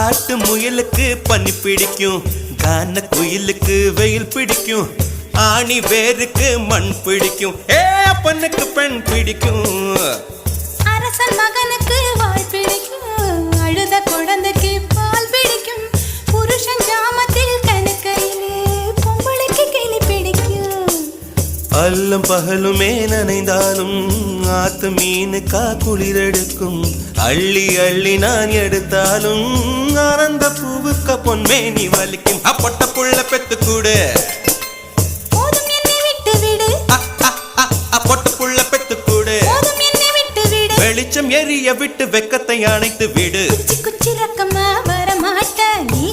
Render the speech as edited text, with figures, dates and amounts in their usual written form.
காட்டு முயலுக்கு பனி பிடிக்கும், கான குயிலுக்கு வெயில் பிடிக்கும், ஆணி வேருக்கு மண் பிடிக்கும், அப்பனுக்கு பெண் பிடிக்கும். அரசன் மகனுக்கு வாழ் பிடிக்கும், அழுத குழந்தைக்கு பால் பிடிக்கும், புருஷன் ஜாமத்தில் கணக்கையிலே பொம்பளைக்கு கிளி பிடிக்கும். அல்லும் பகலுமே நனைந்தாலும் ஆத்து மீனுக்கா குளிரெடுக்கும், அள்ளி அள்ளி நான் எடுத்தாலும் ஆனந்த பூவுக்க பொன்மேனி வலிக்கும். அப்பட்ட புள்ள பெத்து கூடு, போதும் என்னை விட்டு விடு, பொட்ட புள்ள பெத்து கூடு, போதும் என்னை விட்டு விடு, வெளிச்சம் எரிய விட்டு வெக்கத்தை அணைத்து விடு. குச்சி குச்சி ரக்கமா வரமாட்ட நீ